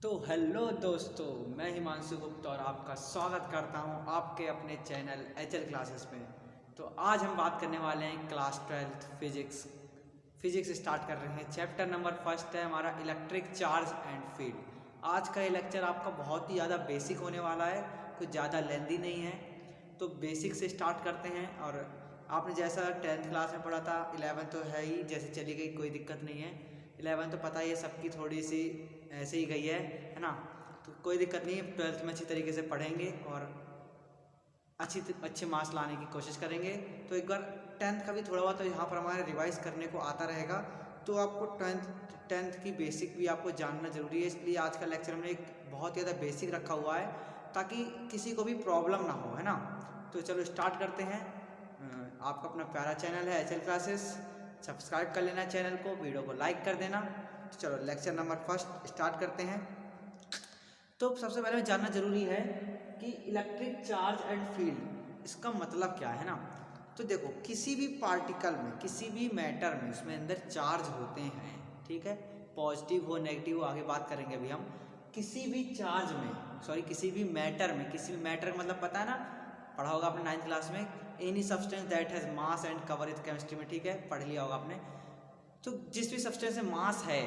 तो हेलो दोस्तों, मैं हिमांशु गुप्ता और आपका स्वागत करता हूं आपके अपने चैनल HL क्लासेस में। तो आज हम बात करने वाले हैं क्लास 12th फिजिक्स स्टार्ट कर रहे हैं। चैप्टर नंबर फर्स्ट है हमारा इलेक्ट्रिक चार्ज एंड फील्ड। आज का ये लेक्चर आपका बहुत ही ज़्यादा बेसिक होने वाला है, कुछ ज़्यादा लेंदी नहीं है। तो बेसिक से स्टार्ट करते हैं। और आपने जैसा 10th क्लास में पढ़ा था, 11 तो है ही, जैसे चली गई कोई दिक्कत नहीं है। 11 तो पता ही है सबकी, थोड़ी सी ऐसे ही गई है ना। तो कोई दिक्कत नहीं है, 12th में अच्छी तरीके से पढ़ेंगे और अच्छे मार्क्स लाने की कोशिश करेंगे। तो एक बार 10th का भी थोड़ा बहुत तो यहाँ पर हमारे रिवाइज करने को आता रहेगा। तो आपको 10th की बेसिक भी आपको जानना जरूरी है, इसलिए आज का लेक्चर हमने एक बहुत ज़्यादा बेसिक रखा हुआ है ताकि किसी को भी प्रॉब्लम ना हो, है ना। तो चलो स्टार्ट करते हैं। आपका अपना प्यारा चैनल है HL क्लासेस, सब्सक्राइब कर लेना चैनल को, वीडियो को लाइक कर देना। तो चलो लेक्चर नंबर फर्स्ट स्टार्ट करते हैं। तो सबसे पहले में जानना जरूरी है कि इलेक्ट्रिक चार्ज एंड फील्ड इसका मतलब क्या है ना। तो देखो, किसी भी पार्टिकल में, किसी भी मैटर में, उसमें अंदर चार्ज होते हैं, ठीक है। पॉजिटिव हो नेगेटिव हो, आगे बात करेंगे अभी हम। किसी भी चार्ज में, सॉरी किसी भी मैटर में, किसी भी मैटर मतलब पता है ना, पढ़ा होगा आपने 9th क्लास में, any substance that has mass and cover with chemistry में, ठीक है, पढ़ लिया होगा आपने। तो जिस भी सब्सटेंस में मास है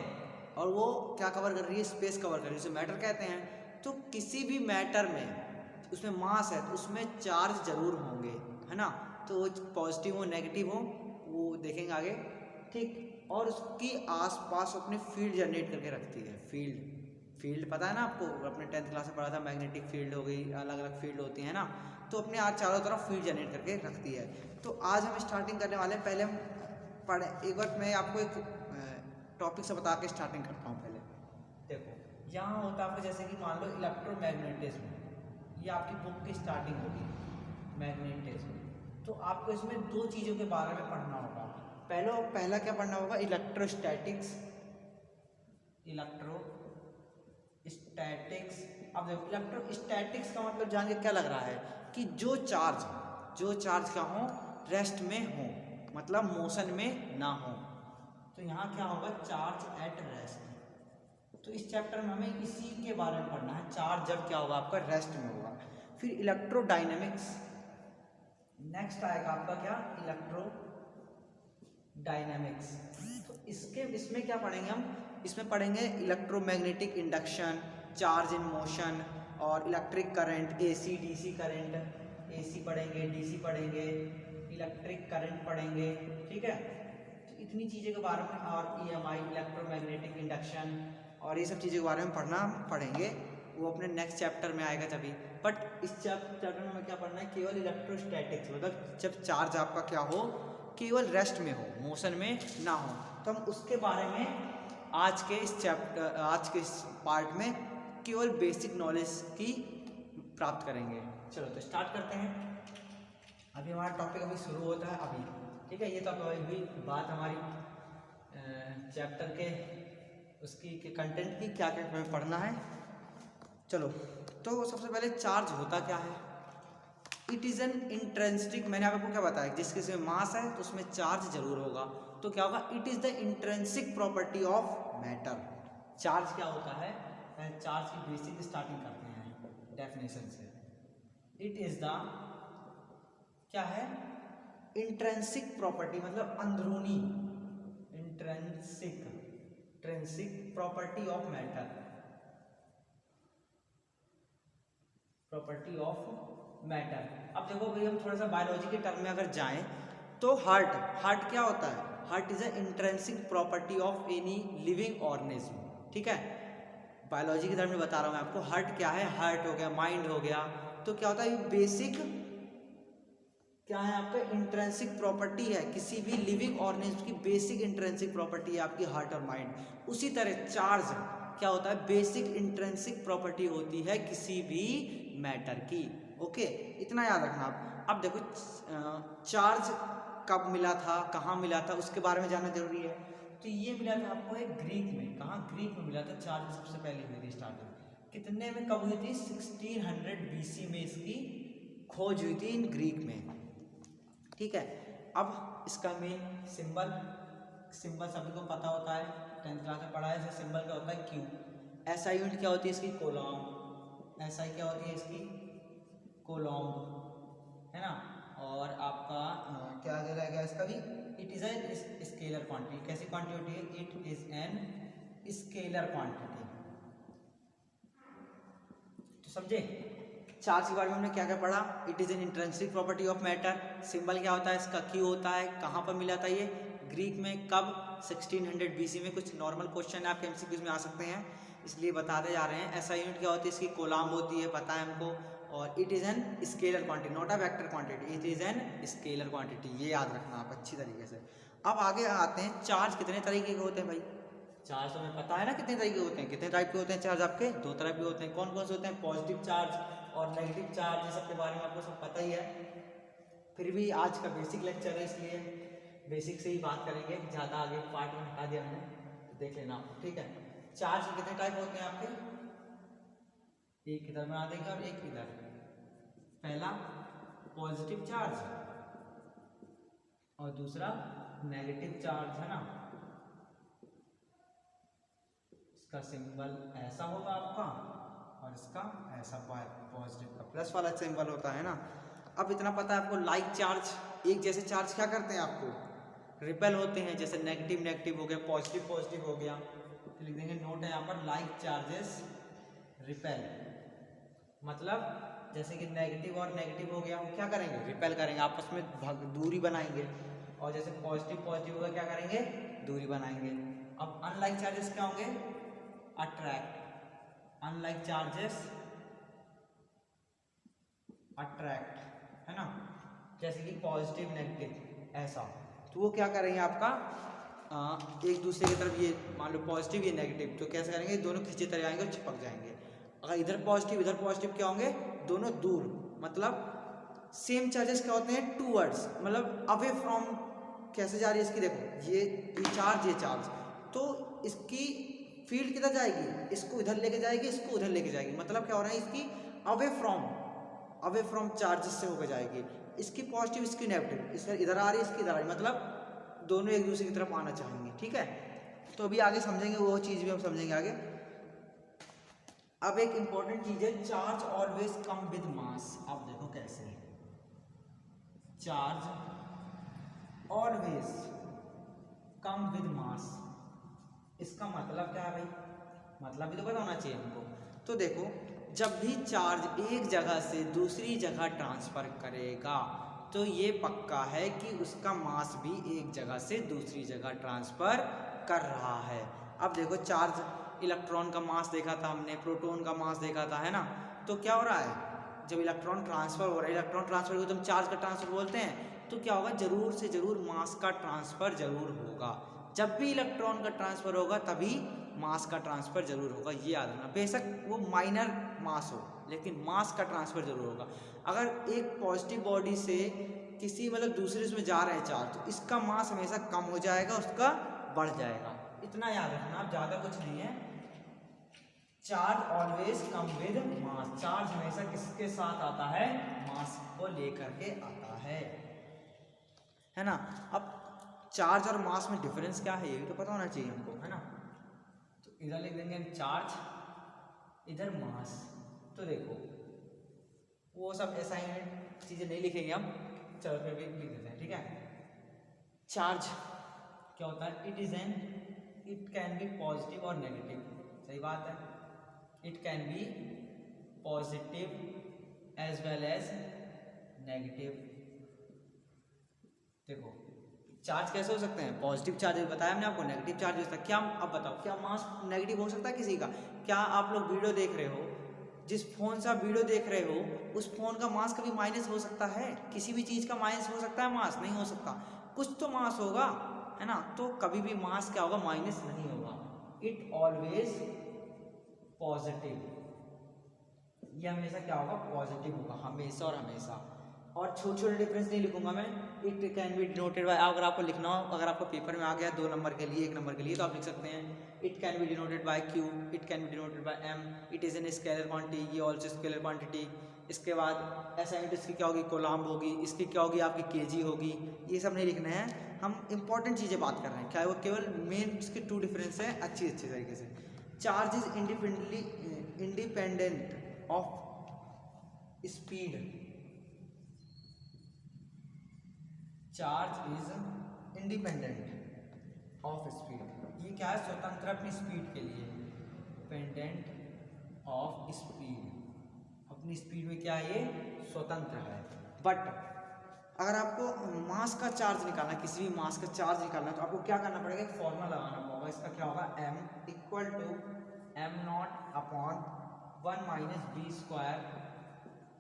और वो क्या कवर कर रही है, स्पेस कवर कर रही है, उसे मैटर कहते हैं। तो किसी भी मैटर में उसमें मास है तो उसमें चार्ज जरूर होंगे, है ना। तो वो पॉजिटिव हो नेगेटिव हो वो देखेंगे आगे, ठीक। और उसकी आसपास अपनी फील्ड जनरेट करके रखती है। फील्ड पता है ना आपको, अपने 10th क्लास में पढ़ा था, मैग्नेटिक फील्ड हो गई, अलग अलग फील्ड होती है ना। तो अपने आज चारों तरफ फील्ड जनरेट करके रखती है। तो आज हम स्टार्टिंग करने वाले हैं। पहले हम पढ़े, एक बार मैं आपको एक टॉपिक से बता के स्टार्टिंग करता हूँ। पहले देखो, यहाँ होता है आपको, जैसे कि मान लो इलेक्ट्रोमैग्नेटिज्म, ये आपकी बुक की स्टार्टिंग होगी, मैग्नेटिज्म। तो आपको इसमें दो चीज़ों के बारे में पढ़ना होगा। पहला क्या पढ़ना होगा, इलेक्ट्रोस्टैटिक्स। अब देखो, इलेक्ट्रोस्टैटिक्स का मतलब जान के क्या लग रहा है कि जो चार्ज क्या हो, रेस्ट में हो, मतलब मोशन में ना हो। तो यहाँ क्या होगा, चार्ज एट रेस्ट। तो इस चैप्टर में हमें इसी के बारे में पढ़ना है, चार्ज जब क्या होगा आपका रेस्ट में होगा। फिर इलेक्ट्रोडायनेमिक्स, नेक्स्ट आएगा आपका क्या, इलेक्ट्रोडायनेमिक्स। तो इसमें क्या पढ़ेंगे हम, इसमें पढ़ेंगे electromagnetic induction, charge in motion और electric current, AC DC current, AC पढ़ेंगे, DC पढ़ेंगे, इलेक्ट्रिक करंट पढ़ेंगे, ठीक है। तो इतनी चीज़ें के बारे में, और EMI इलेक्ट्रोमैग्नेटिक इंडक्शन और ये सब चीज़ों के बारे में पढ़ेंगे। वो अपने नेक्स्ट चैप्टर में आएगा तभी। बट इस चैप्टर में हमें क्या पढ़ना है, केवल इलेक्ट्रोस्टैटिक्स, मतलब जब चार्ज आपका क्या हो, केवल रेस्ट में हो, मोशन में ना हो। तो हम उसके बारे में आज के इस पार्ट में केवल बेसिक नॉलेज की प्राप्त करेंगे। चलो तो स्टार्ट करते हैं। अभी हमारा टॉपिक अभी शुरू होता है अभी, ठीक है। ये तो अभी बात हमारी चैप्टर के उसकी के कंटेंट की, क्या क्या हमें पढ़ना है। चलो, तो सबसे पहले चार्ज होता क्या है। इट इज़ एन इंट्रिंसिक, मैंने आपको क्या बताया, जिस किसी में मास है तो उसमें चार्ज जरूर होगा। तो क्या होगा, it is the intrinsic property of matter. Charge क्या होता है, चार्ज की बेसिक स्टार्टिंग करते हैं डेफिनेशन से। इट इज़ द क्या है, इंट्रिंसिक प्रॉपर्टी, मतलब अंदरूनी, intrinsic property of matter, property of matter. अब देखो भाई, हम थोड़ा सा बायोलॉजी के टर्म में अगर जाएं तो हार्ट क्या होता है, heart is a intrinsic property of any living organism, ठीक है। बायोलॉजी के टर्म में बता रहा हूं मैं आपको, हार्ट क्या है, हार्ट हो गया, माइंड हो गया। तो क्या होता है, बेसिक क्या है आपका, इंट्रिंसिक प्रॉपर्टी है, किसी भी लिविंग ऑर्गेनिज्म की बेसिक इंट्रिंसिक प्रॉपर्टी है आपकी हार्ट और माइंड। उसी तरह चार्ज क्या होता है, बेसिक इंट्रिंसिक प्रॉपर्टी होती है किसी भी मैटर की। ओके, इतना याद रखना आप। अब देखो, चार्ज कब मिला था, कहाँ मिला था, उसके बारे में जानना जरूरी है। तो ये मिला था आपको एक ग्रीक में, कहाँ, ग्रीक में मिला था। चार्ज सबसे पहले हुई थी स्टार्टिंग, कितने में, कब हुई थी, 1600 BC में इसकी खोज हुई थी इन ग्रीक में, ठीक है। अब इसका मेन सिंबल सभी को पता होता है, 10th क्लास में पढ़ा है। जैसे सिंबल क्या होता है, क्यू। SI यूनिट क्या होती है इसकी? कोलॉम्ब। SI क्या होती है इसकी? कोलॉम्ब, है ना। और आपका क्या आगे रहेगा इसका भी? It is a scalar quantity. कैसी क्वांटिटी होती है? It is an scalar quantity. तो समझे चार्ज के बारे में हमने क्या क्या पढ़ा? It is N intrinsic property of matter. Symbol क्या होता है इसका? क्यू होता है। कहाँ पर मिला था ये? ग्रीक में। कब? 1600 BC में। कुछ नॉर्मल क्वेश्चन आपके MCQs में आ सकते हैं, इसलिए बताते जा रहे हैं। SI यूनिट क्या होती है इसकी? कोलॉम्ब होती है, पता है हमको। और it is an scalar quantity, not a vector quantity, it is an scalar quantity. ये याद रखना आप अच्छी तरीके से। अब आगे आते हैं, चार्ज कितने तरीके के होते हैं भाई? चार्ज तो हमें पता है ना कितने तरीके होते हैं। कितने टाइप के होते हैं चार्ज आपके? 2 तरह के होते हैं। कौन कौन से होते हैं? पॉजिटिव चार्ज और नेगेटिव चार्ज। ये सब के बारे में आपको सब पता ही है, फिर भी आज का बेसिक लेक्चर है इसलिए बेसिक से ही बात करेंगे। ज़्यादा आगे पार्ट में हटा दिया मैंने, तो देख लेना आप, ठीक है। चार्ज के कितने टाइप होते हैं आपके? एक इधर बना देंगे और एक इधर। पहला पॉजिटिव चार्ज और दूसरा नेगेटिव चार्ज, है ना। इसका सिंबल ऐसा होगा आपका और इसका ऐसा, पॉजिटिव का प्लस वाला सिंबल होता है ना। अब इतना पता है आपको, लाइक चार्ज, एक जैसे चार्ज क्या करते हैं आपको? रिपेल होते हैं। जैसे नेगेटिव नेगेटिव हो गया, पॉजिटिव पॉजिटिव हो गया, तो लिख देंगे नोट है यहाँ पर, लाइक चार्जेस रिपेल। मतलब जैसे कि नेगेटिव और नेगेटिव हो गया, वो क्या करेंगे? रिपेल करेंगे, आपस में दूरी बनाएंगे। और जैसे पॉजिटिव पॉजिटिव होगा, क्या करेंगे? दूरी बनाएंगे। अब अनलाइक चार्जेस क्या होंगे? अट्रैक्ट। अनलाइक चार्जेस अट्रैक्ट, है ना। जैसे कि पॉजिटिव नेगेटिव ऐसा, तो वो क्या करेंगे आपका? एक दूसरे की तरफ, ये मान लो पॉजिटिव ये नेगेटिव, तो कैसे करेंगे? दोनों खींचे तरह आएंगे और चिपक जाएंगे। अगर इधर पॉजिटिव क्या होंगे? दोनों दूर। मतलब सेम चार्जेस क्या होते हैं? टूवर्ड्स, मतलब अवे फ्रॉम। कैसे जा रही है इसकी? देखो ये चार्ज, तो इसकी फील्ड किधर जाएगी? इसको इधर लेके जाएगी, इसको उधर लेके जाएगी। मतलब क्या हो रहा है? इसकी अवे फ्रॉम चार्जेस से होकर जाएगी। इसकी पॉजिटिव, इसकी नेगेटिव, इसका इधर आ रही है, इसकी इधर आ रही, मतलब दोनों एक दूसरे की तरफ आना चाहेंगे, ठीक है। तो अभी आगे समझेंगे, वो चीज़ भी हम समझेंगे आगे। अब एक इंपॉर्टेंट चीज है, charge always come with mass. आप देखो कैसे, charge always come with mass. इसका मतलब क्या है भाई? मतलब भी तो पता होना चाहिए हमको। तो देखो, जब भी चार्ज एक जगह से दूसरी जगह ट्रांसफर करेगा, तो ये पक्का है कि उसका मास भी एक जगह से दूसरी जगह ट्रांसफर कर रहा है। अब देखो, चार्ज, इलेक्ट्रॉन का मास देखा था हमने, प्रोटॉन का मास देखा था, है ना। तो क्या हो रहा है? जब इलेक्ट्रॉन ट्रांसफर हो रहा है, इलेक्ट्रॉन ट्रांसफर को तो हम चार्ज का ट्रांसफर बोलते हैं, तो क्या होगा? जरूर से जरूर मास का ट्रांसफर जरूर होगा। जब भी इलेक्ट्रॉन का ट्रांसफर होगा तभी मास का ट्रांसफर जरूर होगा, ये याद रखना। बेशक वो माइनर मास हो, लेकिन मास का ट्रांसफर जरूर होगा। अगर एक पॉजिटिव बॉडी से किसी मतलब दूसरे उसमें जा रहे हैं चार्ज, तो इसका मास हमेशा कम हो जाएगा, उसका बढ़ जाएगा। इतना याद रखना, ज़्यादा कुछ नहीं है। Charge always come with mass. Charge हमेशा किसके साथ आता है? मास को लेकर के आता है ना। अब चार्ज और मास में डिफरेंस क्या है, ये भी तो पता होना चाहिए हमको, है ना। तो इधर लिख देंगे चार्ज, इधर मास। तो देखो, वो सब असाइनमेंट चीजें नहीं लिखेंगे हम, चलो फिर भी लिख देते हैं, ठीक है। चार्ज क्या होता है? इट कैन बी पॉजिटिव और नेगेटिव। सही बात है, it can be positive as well as negative. देखो, चार्ज कैसे हो सकते हैं? पॉजिटिव चार्ज बताया हमने आपको, नेगेटिव चार्ज हो सकता है। क्या, अब बताओ, क्या मास नेगेटिव हो सकता है किसी का? क्या आप लोग वीडियो देख रहे हो, जिस फोन से आप वीडियो देख रहे हो, उस फोन का मास कभी माइनस हो सकता है? किसी भी चीज़ का माइनस हो सकता है? मास नहीं हो सकता। कुछ तो मास होगा, है ना। तो कभी भी मास क्या होगा? माइनस नहीं होगा। इट ऑलवेज पॉजिटिव, ये हमेशा क्या होगा? पॉजिटिव होगा, हमेशा और हमेशा। और छोटे छोटे डिफरेंस नहीं लिखूंगा मैं। It can be denoted bye, अगर आपको लिखना हो, अगर आपको पेपर में आ गया 2 नंबर के लिए, 1 नंबर के लिए, तो आप लिख सकते हैं it can be denoted by Q, it can be denoted by M, it is an scalar quantity, ये ऑल्सो स्केलर क्वांटिटी। इसके बाद ऐसा इसकी क्या होगी? कोलॉम्ब होगी। इसकी क्या होगी? आपकी केजी होगी। ये सब नहीं लिखना है, हम इंपॉर्टेंट चीज़ें बात कर रहे हैं। क्या वो केवल मेन इसके 2 डिफरेंस हैं, अच्छी तरीके से। Charge is independent of speed, charge is independent of speed. ये क्या है, स्वतंत्र अपनी स्पीड के लिए, डिपेंडेंट ऑफ स्पीड, अपनी स्पीड में क्या है ये स्वतंत्र है। बट अगर आपको मास का चार्ज निकालना है, किसी भी मास का चार्ज निकालना है, तो आपको क्या करना पड़ेगा, एक फॉर्मूला लगाना होगा। इसका क्या होगा, m equal to m0 upon 1 minus B square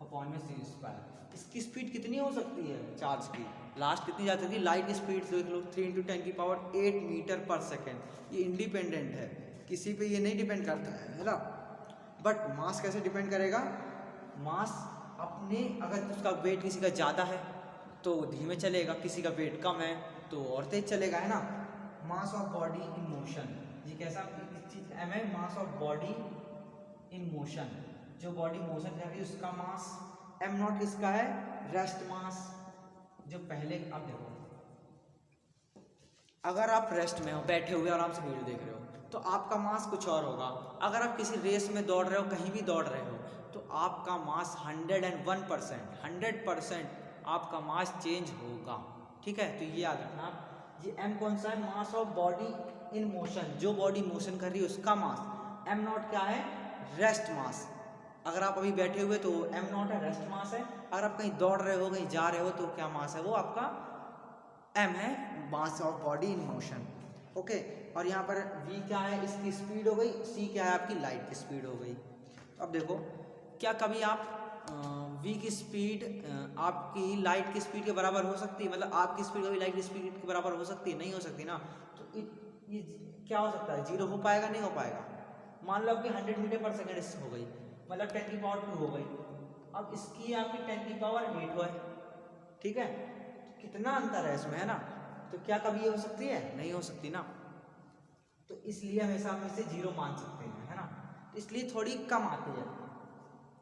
upon में सी स्क्वायर। इसकी स्पीड कितनी हो सकती है चार्ज की, लास्ट कितनी जा सकती है, लाइट की स्पीड देख लो 3 × 10⁸ मीटर पर सेकेंड। ये इंडिपेंडेंट है, किसी पे ये नहीं डिपेंड करता है ना। बट मास कैसे डिपेंड करेगा, मास अपने, अगर उसका वेट किसी का ज़्यादा है तो धीमे चलेगा, किसी का वेट कम है तो और तेज चलेगा, है ना। Mass of body in motion, ये कैसा इस चीज m है, mass of body in motion, जो बॉडी मोशन कर रही है उसका मास। m0 किसका है, रेस्ट मास, जो पहले। अब देखो, अगर आप रेस्ट में हो, बैठे हुए आराम से वीडियो देख रहे हो, तो आपका मास कुछ और होगा। अगर आप किसी रेस में दौड़ रहे हो, कहीं भी दौड़ रहे हो, तो आपका मास 101% आपका मास चेंज होगा, ठीक है। तो ये याद रखना आप, ये m कौन सा है, mass of body in motion, जो बॉडी मोशन कर रही है उसका मास। m0 क्या है, रेस्ट मास। अगर आप अभी बैठे हुए तो m0 है, रेस्ट मास है। अगर आप कहीं दौड़ रहे हो, कहीं जा रहे हो, तो क्या मास है, वो आपका m है, mass of body in motion, okay. और यहाँ पर v क्या है, इसकी स्पीड हो गई, c क्या है, आपकी लाइट की स्पीड हो गई। अब देखो, क्या कभी आप v की स्पीड आपकी लाइट की स्पीड के बराबर हो सकती है, मतलब आपकी स्पीड कभी लाइट की स्पीड के बराबर हो सकती है, नहीं हो सकती ना। तो ये क्या हो सकता है, 0 हो पाएगा, नहीं हो पाएगा। मान लो आपकी 100 मीटर पर सेकेंड हो गई, मतलब 10⁻² हो गई। अब इसकी आपकी 10⁸ है, ठीक है। कितना अंतर है इसमें, है ना। तो क्या कभी ये हो सकती है, नहीं हो सकती ना। तो इसलिए हमेशा हम इसे 0 मान सकते हैं, है ना। तो इसलिए थोड़ी कम आती है,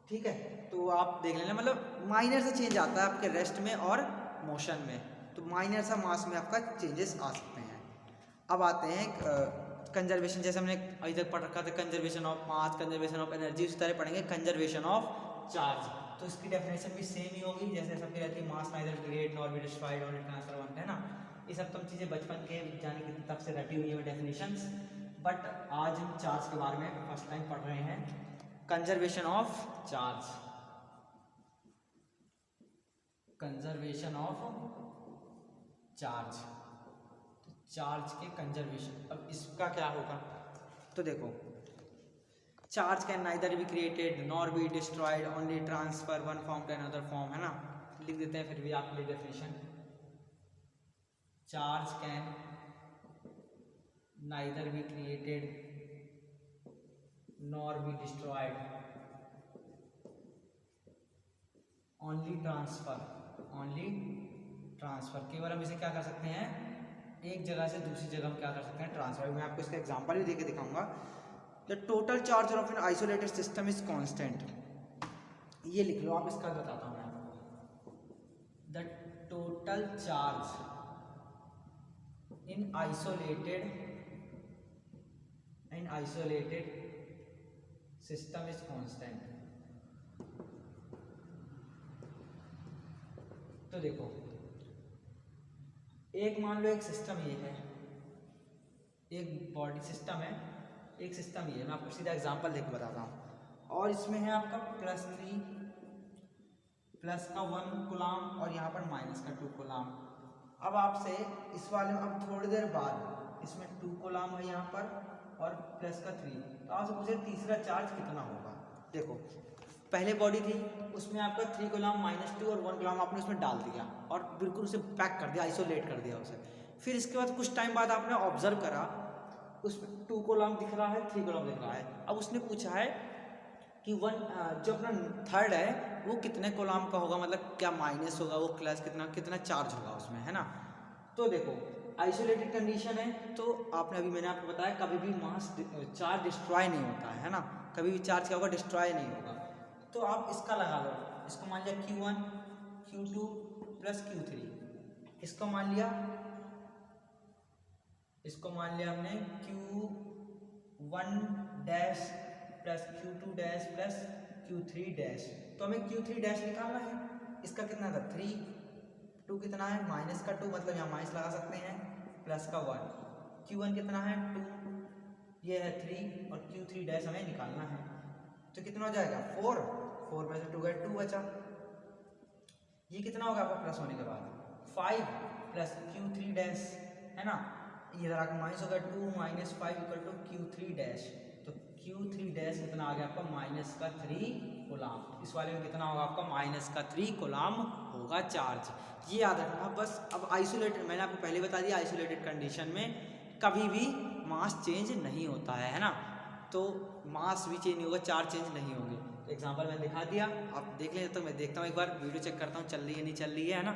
ठीक है। तो आप देख लेना, मतलब माइनर से चेंज आता है आपके रेस्ट में और मोशन में, तो माइनर सा मास में आपका चेंजेस आ सकते हैं। अब आते हैं कंजर्वेशन, जैसे हमने अभी तक पढ़ रखा था conservation of mass, conservation of energy, उस तरह पढ़ेंगे कंजर्वेशन ऑफ चार्ज। तो इसकी डेफिनेशन भी सेम ही होगी जैसे सबकी रहती है, mass neither create nor be destroyed only transfer one, है ना। ये सब तुम चीज़ें बचपन के जाने की तब से रटी हुई है डेफिनेशंस। बट आज हम चार्ज के बारे में फर्स्ट टाइम पढ़ रहे हैं, conservation of charge, conservation of charge, charge के कंजर्वेशन। अब इसका क्या होगा, तो देखो, charge can neither be created nor be destroyed only transfer one form to another form, है ना। लिख देते हैं फिर भी आपके लिए definition, charge can neither be created nor be destroyed only transfer, केवल हम इसे क्या कर सकते हैं, एक जगह से दूसरी जगह हम क्या कर सकते हैं, ट्रांसफर। मैं आपको इसका एग्जांपल भी देके दिखाऊंगा। The total charge of an isolated system is constant, ये लिख लो आप, इसका बताता हूँ मैं आपको। The total charge in isolated system is constant. तो देखो, एक मान लो एक सिस्टम ये है, एक बॉडी सिस्टम है, एक सिस्टम ये है, मैं आपको सीधा एग्जांपल देकर बताता हूँ। और इसमें है आपका +3 प्लस का 1 कूलाम और यहाँ पर -2 कूलाम। अब आपसे इस वाले में अब थोड़ी देर बाद इसमें 2 कूलाम है यहाँ पर और +3, तो आपसे पूछे तीसरा चार्ज कितना होगा। देखो, पहले बॉडी थी, उसमें आपका 3 कूलाम -2 और 1 कूलाम आपने उसमें डाल दिया और बिल्कुल उसे पैक कर दिया, आइसोलेट कर दिया उसे। फिर इसके बाद कुछ टाइम बाद आपने ऑब्जर्व करा, उसमें 2 कॉलम दिख रहा है, 3 कॉलम दिख रहा है। अब उसने पूछा है कि जो अपना थर्ड है वो कितने कॉलम का होगा, मतलब क्या माइनस होगा, वो क्लास कितना चार्ज होगा उसमें, है ना। तो देखो, आइसोलेटेड कंडीशन है, तो आपने अभी मैंने आपको बताया कभी भी मास चार्ज डिस्ट्रॉय नहीं होता है ना, कभी भी चार्ज क्या होगा, डिस्ट्रॉय नहीं होगा। तो आप इसका लगा लो, इसको मान लिया Q1 Q2 प्लस Q3, इसको मान लिया हमने 1 dash plus Q2 dash plus Q3 dash. तो हमें Q3 डैश निकालना है। इसका कितना था 3, 2 कितना है माइनस का 2, मतलब यहाँ माइनस लगा सकते हैं, प्लस का 1। Q1 कितना है 2, ये है 3 और Q3 डैश हमें निकालना है। तो कितना हो जाएगा 4, 4 में से 2 गए 2 बचा। ये कितना होगा आपका प्लस होने के बाद 5 प्लस Q3 डैश है ना, ये इधर आकर माइनस होगा 2 minus 5 equal to Q3 dash. तो Q3 डैश कितना आ गया आपका माइनस का 3 कूलम। इस वाले में कितना होगा आपका माइनस का 3 कूलम होगा चार्ज। ये याद रखना बस। अब आइसोलेटेड, मैंने आपको पहले बता दिया, आइसोलेटेड कंडीशन में कभी भी मास चेंज नहीं होता है ना। तो मास भी चेंज नहीं होगा, चार्ज चेंज नहीं होंगे। तो एग्जांपल मैंने दिखा दिया, आप देख लें। तो मैं देखता हूँ एक बार वीडियो चेक करता हूँ चल रही है नहीं चल रही है ना।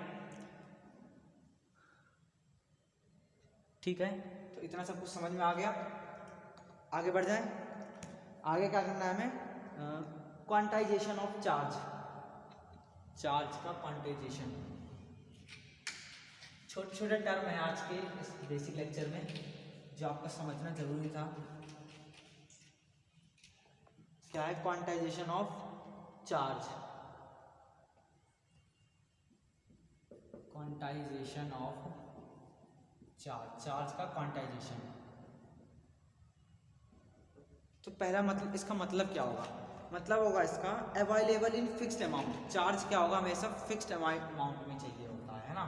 ठीक है, तो इतना सब कुछ समझ में आ गया। आगे बढ़ जाए। आगे क्या करना है हमें, क्वांटाइजेशन ऑफ चार्ज, चार्ज का क्वांटाइजेशन। छोटे छोटे टर्म है आज के इस बेसिक लेक्चर में जो आपका समझना जरूरी था। क्या है quantization of charge, quantization of charge, charge का क्वांटाइजेशन। तो पहला मतलब, इसका मतलब क्या होगा, मतलब होगा इसका available in fixed amount. Charge क्या होगा हमेशा फिक्स्ड अमाउंट में चाहिए होता है ना,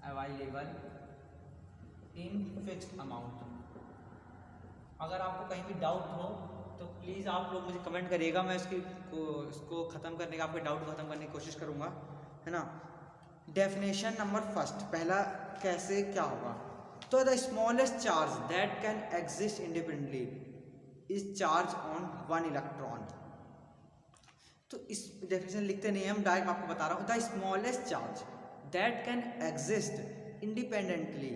अवेलेबल इन फिक्स्ड अमाउंट। अगर आपको कहीं भी डाउट हो तो प्लीज़ आप लोग मुझे कमेंट करिएगा, मैं इसको ख़त्म करने का, आपके डाउट को ख़त्म करने की कोशिश करूँगा, है ना। डेफिनेशन नंबर फर्स्ट, पहला कैसे क्या होगा। तो the smallest charge that can exist independently is charge on 1 electron. तो इस डेफिनेशन लिखते नहीं हम, डायरेक्ट आपको बता रहा हूँ। The smallest charge that can exist independently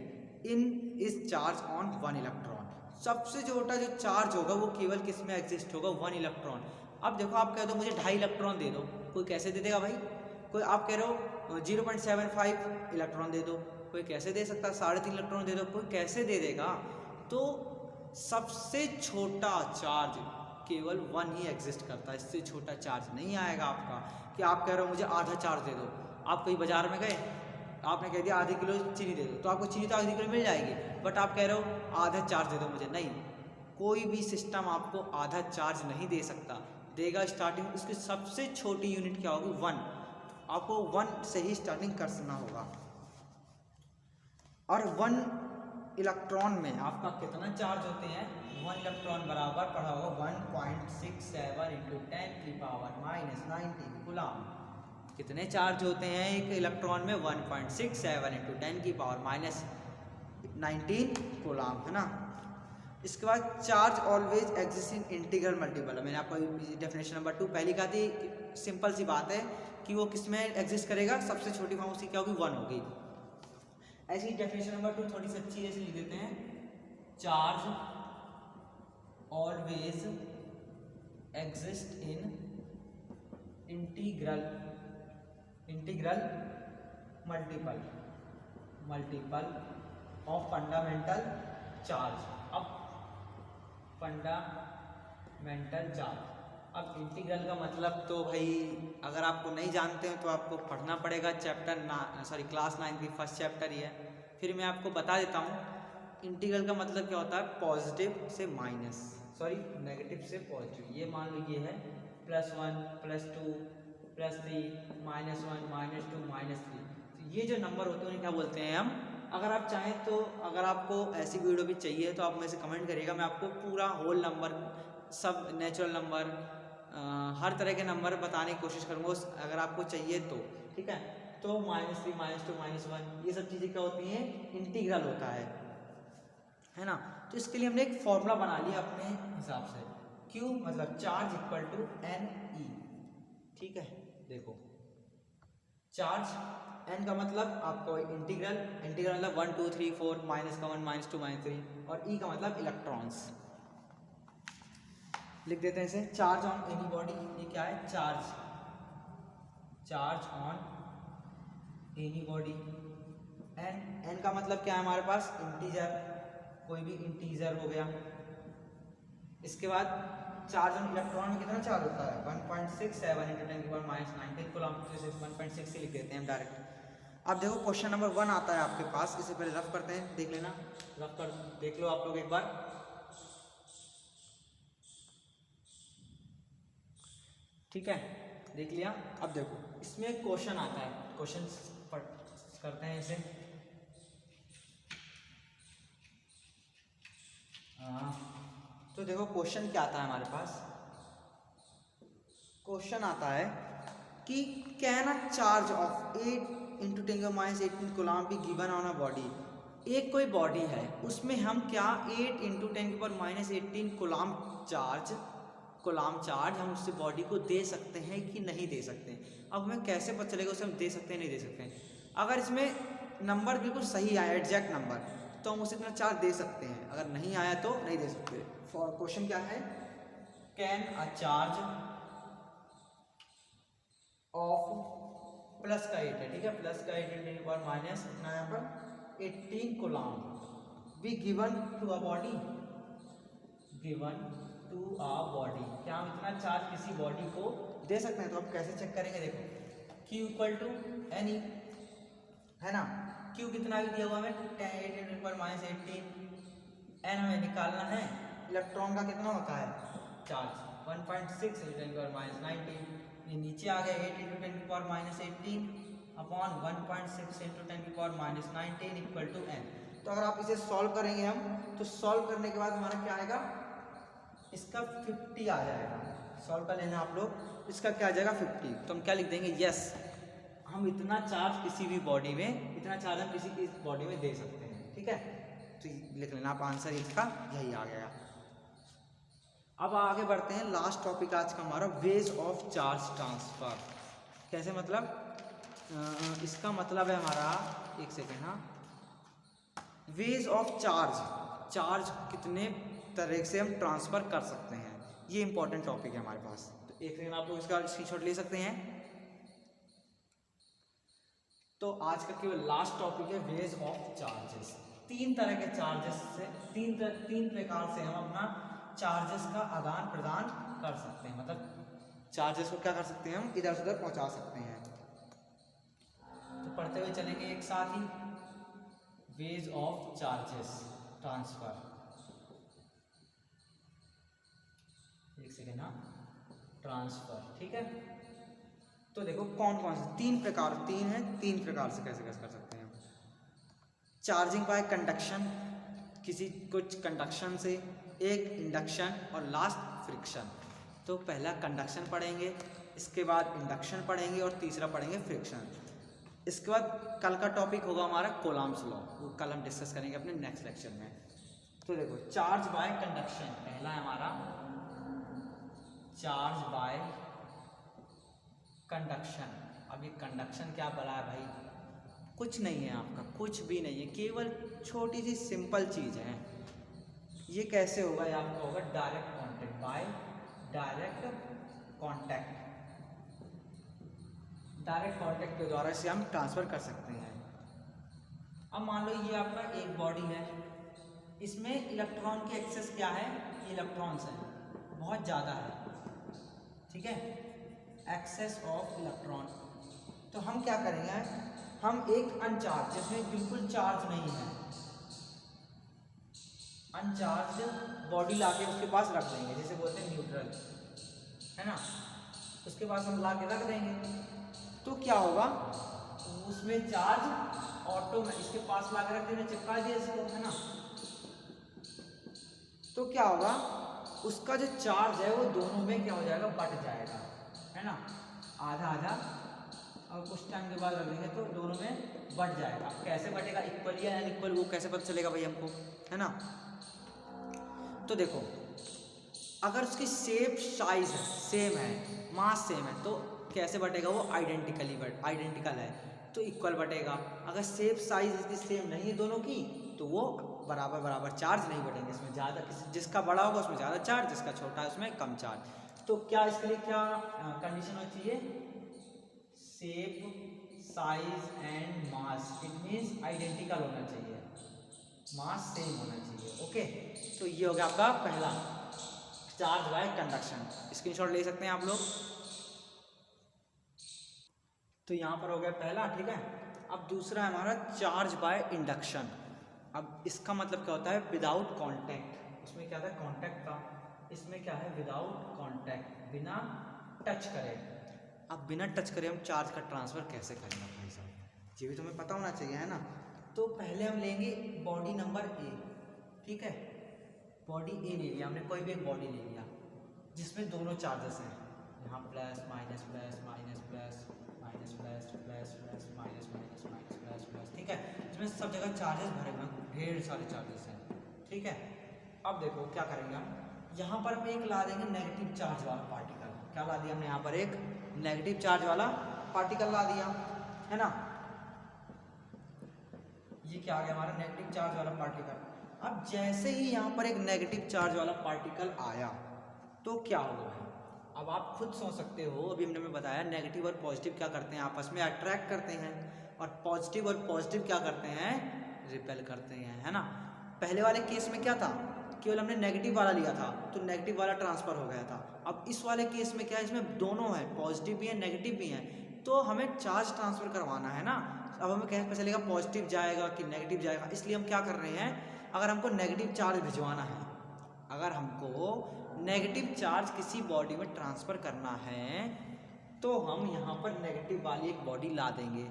in is charge on 1 electron. सबसे छोटा जो चार्ज होगा वो केवल किस में एग्जिस्ट होगा, 1 इलेक्ट्रॉन। अब देखो, आप कह दो मुझे 2.5 इलेक्ट्रॉन दे दो, कोई कैसे दे देगा भाई। कोई आप कह रहे हो 0.75 इलेक्ट्रॉन दे दो, कोई कैसे दे सकता है। 3.5 इलेक्ट्रॉन दे दो, कोई कैसे दे देगा। तो सबसे छोटा चार्ज केवल 1 ही एग्जिस्ट करता है, इससे छोटा चार्ज नहीं आएगा आपका। कि आप कह रहे हो मुझे आधा चार्ज दे दो, आप कहीं बाजार में गए, आपने कह दिया आधे किलो चीनी दे दो, तो आपको चीनी तो आधे किलो मिल जाएगी, बट आप कह रहे हो आधा चार्ज दे दो मुझे, नहीं, कोई भी सिस्टम आपको आधा चार्ज नहीं दे सकता। देगा स्टार्टिंग उसकी सबसे छोटी यूनिट क्या होगी 1, आपको 1 से ही स्टार्टिंग करना होगा। और 1 इलेक्ट्रॉन में आपका कितना चार्ज होते हैं, 1 इलेक्ट्रॉन बराबर पड़ा होगा 1.67 इंटू 10 की पावर माइनस 19 कूलम। कितने चार्ज होते हैं एक इलेक्ट्रॉन में, 1.67 इंटू 10 की पावर माइनस 19 कूलम, है ना। इसके बाद charge always exist in integral multiple. मैंने आपको डेफिनेशन नंबर 2 पहली कहा थी, सिंपल सी बात है कि वो किस में एग्जिस्ट करेगा, सबसे छोटी फॉर्म उसकी क्या होगी 1 होगी। ऐसी डेफिनेशन नंबर 2 थोड़ी सी अच्छी ऐसे लिख देते हैं, charge always exist in integral multiple of fundamental charge. अब फंडामेंटल चार्ज, अब इंटीग्रल का मतलब तो भाई अगर आपको नहीं जानते हो तो आपको पढ़ना पड़ेगा क्लास 9 की फर्स्ट चैप्टर ही है। फिर मैं आपको बता देता हूँ इंटीग्रल का मतलब क्या होता है, पॉजिटिव से नेगेटिव से पॉजिटिव। ये मान लीजिए है +1 +2 +3 -1 -2 -3। तो ये जो नंबर होते हैं उन्हें क्या बोलते हैं हम। अगर आप चाहें तो, अगर आपको ऐसी वीडियो भी चाहिए तो आप मेरे से कमेंट करिएगा, मैं आपको पूरा होल नंबर, सब नेचुरल नंबर, हर तरह के नंबर बताने की कोशिश करूँगा अगर आपको चाहिए तो, ठीक है। तो -3 -2 -1 ये सब चीज़ें क्या होती हैं, इंटीग्रल होता है ना। तो इसके लिए हमने एक फॉर्मूला बना लिया अपने हिसाब से, Q मतलब चार्ज इक्वल टू NE, ठीक है। देखो चार्ज, n का मतलब आपको इंटीग्रल मतलब 1 2 3 4 -1 -2 -3, और E का मतलब इलेक्ट्रॉन्स। लिख देते हैं इसे, चार्ज ऑन एनी बॉडी, ये क्या है charge on any body. n का मतलब क्या है हमारे पास, इंटीजर कोई भी इंटीजर हो गया। इसके बाद चार्ज ऑन इलेक्ट्रॉन में कितना चार्ज होता है 1.67 × 10⁻⁹ कूलम, तो इसे 1.6 ही लिख देते हैं डायरेक्ट। अब देखो क्वेश्चन नंबर 1 आता है आपके पास, इसे पहले रफ करते हैं, देख लेना, रफ कर देख लो आप लोग एक बार। ठीक है, देख लिया। अब देखो इसमें क्वेश्चन आता है, क्वेश्चन करते हैं इसे। तो देखो क्वेश्चन क्या आता है हमारे पास, क्वेश्चन आता है कि can a charge of 8 × 10⁻18 coulomb be given on a body. एक कोई बॉडी है, उसमें हम क्या 8 × 10⁻18 कूलम चार्ज हम उससे बॉडी को दे सकते हैं कि नहीं दे सकते। अब हमें कैसे पता चलेगा उसे हम दे सकते हैं नहीं दे सकते। अगर इसमें नंबर बिल्कुल सही आया, एग्जैक्ट नंबर, तो हम उसे इतना चार्ज दे सकते हैं, अगर नहीं आया तो नहीं दे सकते। फॉर क्वेश्चन क्या है, can a charge of plus का 8 है, ठीक है, प्लस का 8 × 10⁻, कितना यहाँ पर 18 coulomb be given to a body, given to a body. क्या हम इतना चार्ज किसी बॉडी को दे सकते हैं? तो आप कैसे चेक करेंगे, देखो Q = NE है ना, Q कितना भी दिया हुआ हमें 8 × 10⁻18, N हमें निकालना है, इलेक्ट्रॉन का कितना होता है चार्ज 1.6 × 10⁻19, ये नीचे आ गया 8 × 10⁻18 अपॉन 1.6 × 10⁻19 = N। तो अगर आप इसे सॉल्व करेंगे हम, तो सॉल्व करने के बाद हमारा क्या आएगा, इसका 50 आ जाएगा। सॉल्व कर लेना आप लोग, इसका क्या आ जाएगा 50। तो हम क्या लिख देंगे, यस हम इतना चार्ज किसी भी बॉडी में, इतना चार्ज हम किसी की बॉडी में दे सकते हैं। ठीक है, तो लिख लेना आप आंसर, इसका यही आ गया। अब आगे बढ़ते हैं, लास्ट टॉपिक आज का हमारा वेज ऑफ चार्ज ट्रांसफर। कैसे मतलब, इसका मतलब है हमारा, एक सेकेंड, हाँ, वेज ऑफ चार्ज, चार्ज कितने तरह से हम ट्रांसफर कर सकते हैं, ये इंपॉर्टेंट टॉपिक है हमारे पास। तो एक सेकेंड आप लोग इसका स्क्रीनशॉट ले सकते हैं। तो आज का केवल लास्ट टॉपिक है वेज ऑफ चार्जेस। 3 तरह के चार्जेस से, तीन प्रकार से हम अपना चार्जेस का आदान प्रदान कर सकते हैं, मतलब चार्जेस को क्या कर सकते हैं, हम इधर से उधर पहुंचा सकते हैं। तो पढ़ते हुए चलेंगे एक साथ ही, वेज ऑफ चार्जेस ट्रांसफर, एक सेकेंड, हाँ, ट्रांसफर। ठीक है, तो देखो कौन कौन से 3 प्रकार, 3 है, 3 प्रकार से कैसे कैसे कर सकते हैं। चार्जिंग बाय कंडक्शन, किसी कुछ कंडक्शन से, एक इंडक्शन और लास्ट फ्रिक्शन। तो पहला कंडक्शन पढ़ेंगे, इसके बाद इंडक्शन पढ़ेंगे और तीसरा पढ़ेंगे फ्रिक्शन। इसके बाद कल का टॉपिक होगा हमारा कूलम्ब्स लॉ, वो कल हम डिस्कस करेंगे अपने नेक्स्ट लेक्चर में। तो देखो चार्ज बाय कंडक्शन, पहला है हमारा चार्ज बाय कंडक्शन। अब ये कंडक्शन क्या बोला है भाई, कुछ नहीं है आपका, कुछ भी नहीं है, केवल छोटी सी सिंपल चीज़ है। ये कैसे होगा, ये आपका होगा direct contact, by direct contact, direct contact के द्वारा इसे हम ट्रांसफर कर सकते हैं। अब मान लो ये आपका एक बॉडी है, इसमें इलेक्ट्रॉन की एक्सेस क्या है, इलेक्ट्रॉन्स हैं, बहुत ज़्यादा है, ठीक है, एक्सेस ऑफ इलेक्ट्रॉन। तो हम क्या करेंगे, हम एक अनचार्ज, जिसमें बिल्कुल चार्ज नहीं है, अनचार्ज बॉडी लाके उसके पास रख देंगे, जैसे बोलते हैं न्यूट्रल, है ना, उसके पास हम लाके रख देंगे। तो क्या होगा, उसमें चार्ज ऑटो में इसके पास लाके रख देंगे, चिपका दिया इसको, है ना, तो क्या होगा, उसका जो चार्ज है वो दोनों में क्या हो जाएगा, बट जाएगा, है ना, आधा आधा, और कुछ टाइम के बाद रख देंगे तो दोनों में बढ़ जाएगा। कैसे बढ़ेगा, इक्वल या अनइक्वल, वो कैसे पता चलेगा भाई हमको, है ना। तो देखो अगर उसकी शेप साइज सेम है, मास सेम है, तो कैसे बढ़ेगा, वो आइडेंटिकल है तो इक्वल बढ़ेगा। अगर शेप साइज इसकी सेम नहीं है दोनों की, तो वो बराबर बराबर चार्ज नहीं बढ़ेंगे, इसमें ज़्यादा, जिसका बड़ा होगा उसमें ज़्यादा चार्ज, जिसका छोटा है उसमें कम चार्ज। तो क्या इसके लिए क्या कंडीशन होनी चाहिए, shape size and mass, it means identical होना चाहिए, मास सेम होना चाहिए। ओके, तो ये हो गया आपका पहला चार्ज बाय कंडक्शन। स्क्रीनशॉट ले सकते हैं आप लोग। तो यहाँ पर हो गया पहला, ठीक है। अब दूसरा है हमारा चार्ज बाय इंडक्शन। अब इसका मतलब क्या होता है, विदाउट कांटेक्ट। उसमें क्या था, कांटेक्ट था, इसमें क्या है, विदाउट कांटेक्ट, बिना टच करे। अब बिना टच करे हम चार्ज का ट्रांसफर कैसे करेंगे भाई साहब, ये भी तुम्हें पता होना चाहिए, है ना। तो पहले हम लेंगे बॉडी नंबर ए, ठीक है। बॉडी ए ले लिया हमने, कोई भी एक बॉडी ले लिया जिसमें दोनों चार्जेस हैं, यहाँ plus minus plus minus plus minus plus plus plus minus minus minus plus plus, ठीक है। इसमें सब जगह चार्जेस भरे हुए हैं, ढेर सारे चार्जेस हैं, ठीक है। अब देखो क्या करेंगे हम, यहाँ पर हम एक ला देंगे नेगेटिव चार्ज वाला पार्टिकल। क्या ला दिया हमने, यहाँ पर एक नेगेटिव चार्ज वाला पार्टिकल ला दिया, है ना। ये क्या आ गया हमारा, नेगेटिव चार्ज वाला पार्टिकल। अब जैसे ही यहाँ पर एक नेगेटिव चार्ज वाला पार्टिकल आया तो क्या होगा, अब आप खुद सोच सकते हो। अभी हमने बताया नेगेटिव और पॉजिटिव क्या करते हैं, आपस में अट्रैक्ट करते हैं, और पॉजिटिव और पॉजिटिव क्या करते हैं, रिपेल करते हैं, है ना। पहले वाले केस में क्या था, केवल हमने नेगेटिव वाला लिया था तो नेगेटिव वाला ट्रांसफर हो गया था। अब इस वाले केस में क्या है, इसमें दोनों है, पॉजिटिव भी है नेगेटिव भी है, तो हमें चार्ज ट्रांसफर करवाना है ना। अब हमें कैसे पता चलेगा पॉजिटिव जाएगा कि नेगेटिव जाएगा, इसलिए हम क्या कर रहे हैं, अगर हमको नेगेटिव चार्ज भिजवाना है, अगर हमको नेगेटिव चार्ज किसी बॉडी में ट्रांसफ़र करना है तो हम यहाँ पर नेगेटिव वाली एक बॉडी ला देंगे।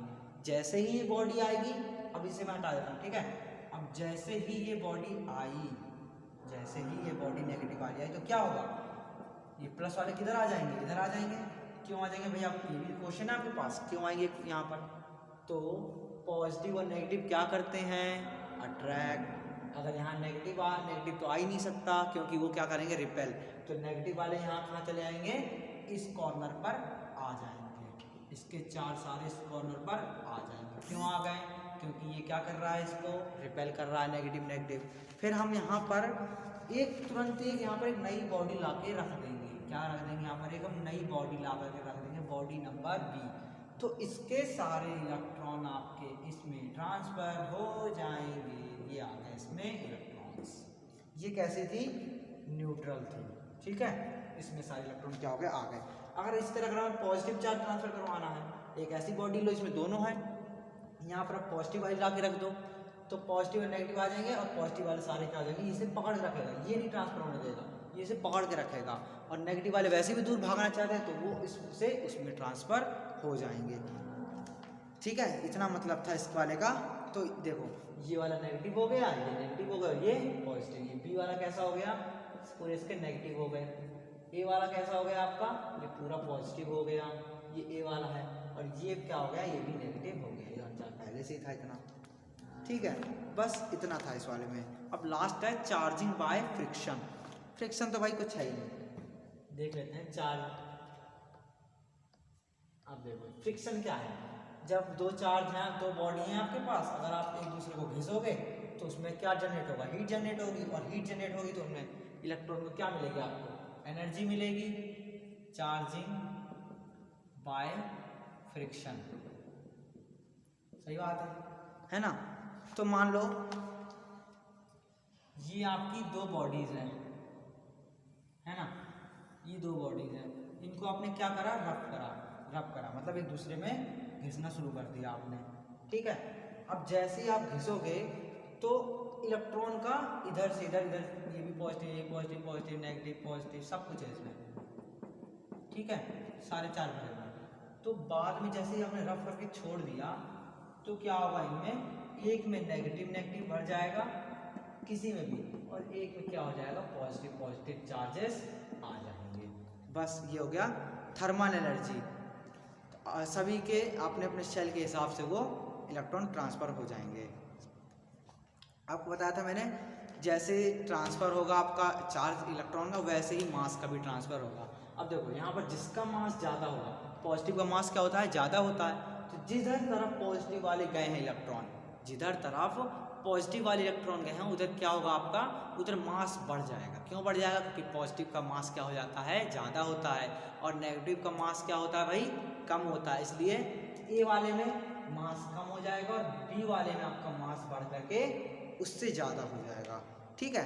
जैसे ही ये बॉडी आएगी, अब इसे मैं हटा देता हूँ, ठीक है। अब जैसे ही ये बॉडी आई, जैसे ही ये बॉडी नेगेटिव वाली आई तो क्या होगा, ये प्लस वाले किधर आ जाएंगे, इधर आ जाएंगे। क्यों आ जाएंगे भैया, ये भी क्वेश्चन है आपके पास, क्यों आएंगे यहाँ पर। तो पॉजिटिव और नेगेटिव क्या करते हैं, अट्रैक्ट। अगर यहाँ नेगेटिव तो आ ही नहीं सकता, क्योंकि वो क्या करेंगे, रिपेल। तो नेगेटिव वाले यहाँ कहाँ चले आएंगे, इस कॉर्नर पर आ जाएंगे, इसके चार सारे इस कॉर्नर पर आ जाएंगे। क्यों आ गए, क्योंकि ये क्या कर रहा है, इसको रिपेल कर रहा है, नेगेटिव नेगेटिव। फिर हम यहाँ पर एक तुरंत एक यहाँ पर एक नई बॉडी ला के रख देंगे। क्या रख देंगे, यहाँ पर एक हम नई बॉडी ला करके रख देंगे, बॉडी नंबर बी। तो इसके सारे इलेक्ट्रॉन आपके इसमें ट्रांसफर हो जाएंगे। ये आ गए इसमें इलेक्ट्रॉन्स। ये कैसी थी, न्यूट्रल थी, ठीक है। इसमें सारे इलेक्ट्रॉन क्या हो गए, आ गए। अगर इस तरह अगर हमें पॉजिटिव चार्ज ट्रांसफर करवाना है, एक ऐसी बॉडी लो इसमें दोनों है, यहाँ पर आप पॉजिटिव वाली ला के रख दो तो पॉजिटिव और नेगेटिव आ जाएंगे, और पॉजिटिव वाले सारे क्या हो जाएंगे, इसे पकड़ के रखेगा, ये नहीं ट्रांसफर होने देगा, ये इसे पकड़ के रखेगा। और नेगेटिव वाले वैसे भी दूर भागना चाहते हैं तो वो इससे उसमें ट्रांसफर हो जाएंगे, ठीक है। इतना मतलब था इस वाले का। तो देखो ये वाला नेगेटिव हो गया, ये नेगेटिव हो गया, ये पॉजिटिव। ये बी वाला कैसा हो गया, पूरे इसके नेगेटिव हो गए। ए वाला कैसा हो गया आपका, ये पूरा पॉजिटिव हो गया, ये ए वाला है। और ये क्या हो गया, ये भी नेगेटिव हो गया। ये पहले से ही था इतना, ठीक है। बस इतना था इस वाले में। अब लास्ट है चार्जिंग बाय फ्रिक्शन। फ्रिक्शन तो भाई कुछ है ही नहीं, देख लेते हैं चार्ज। अब देखो फ्रिक्शन क्या है, जब दो चार्ज हैं, दो बॉडी हैं आपके पास, अगर आप एक दूसरे को घिसोगे तो उसमें क्या जनरेट होगा, हीट जनरेट होगी। और हीट जनरेट होगी तो उनमें इलेक्ट्रॉन को क्या मिलेगी, आपको एनर्जी मिलेगी। चार्जिंग बाय फ्रिक्शन, सही बात है ना। तो मान लो ये आपकी दो बॉडीज हैं, है ना, ये दो बॉडीज हैं, इनको आपने क्या करा, रब करा, मतलब एक दूसरे में घिसना शुरू कर दिया आपने, ठीक है। अब जैसे ही आप घिसोगे तो इलेक्ट्रॉन का इधर से इधर, ये भी पॉजिटिव, ये पॉजिटिव, पॉजिटिव नेगेटिव पॉजिटिव सब कुछ है इसमें, ठीक है, सारे चार भरे हुए। तो बाद में जैसे ही आपने रफ करके छोड़ दिया तो क्या होगा, इनमें एक में नेगेटिव नेगेटिव भर जाएगा किसी में भी, और एक में क्या हो जाएगा, पॉजिटिव पॉजिटिव चार्जेस आ जाएंगे। बस ये हो गया थर्मल एनर्जी। तो सभी के अपने अपने शेल के हिसाब से वो इलेक्ट्रॉन ट्रांसफ़र हो जाएंगे। आपको बताया था मैंने, जैसे ट्रांसफ़र होगा आपका चार्ज इलेक्ट्रॉन का, वैसे ही मास का भी ट्रांसफ़र होगा। अब देखो यहाँ पर जिसका मास ज़्यादा होगा, पॉजिटिव का मास क्या होता है, ज़्यादा होता है। तो जिधर तरफ पॉजिटिव वाले गए हैं इलेक्ट्रॉन, जिधर तरफ पॉजिटिव वाले इलेक्ट्रॉन गए हैं, उधर क्या होगा आपका, उधर मास बढ़ जाएगा। क्यों बढ़ जाएगा, क्योंकि पॉजिटिव का मास क्या हो जाता है, ज़्यादा होता है, और नेगेटिव का मास क्या होता है भाई, कम होता है। इसलिए ए वाले में मास कम हो जाएगा और बी वाले में आपका मास बढ़ करके उससे ज़्यादा हो जाएगा। ठीक है,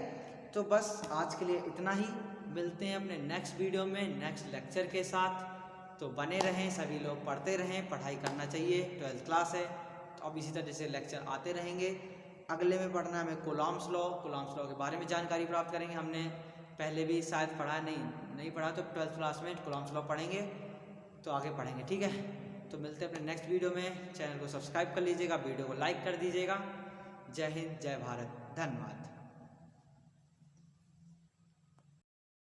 तो बस आज के लिए इतना ही। मिलते हैं अपने नेक्स्ट वीडियो में नेक्स्ट लेक्चर के साथ। तो बने रहें, सभी लोग पढ़ते रहें, पढ़ाई करना चाहिए, 12th क्लास है तो अब इसी तरह से लेक्चर आते रहेंगे। अगले में पढ़ना है हमें कूलॉम्स लॉ के बारे में जानकारी प्राप्त करेंगे। हमने पहले भी शायद पढ़ा, नहीं पढ़ा, तो 12th क्लास में कूलॉम्स लॉ पढ़ेंगे, तो आगे पढ़ेंगे। ठीक है, तो मिलते हैं अपने नेक्स्ट वीडियो में। चैनल को सब्सक्राइब कर लीजिएगा, वीडियो को लाइक कर दीजिएगा। जय हिंद, जय भारत, धन्यवाद।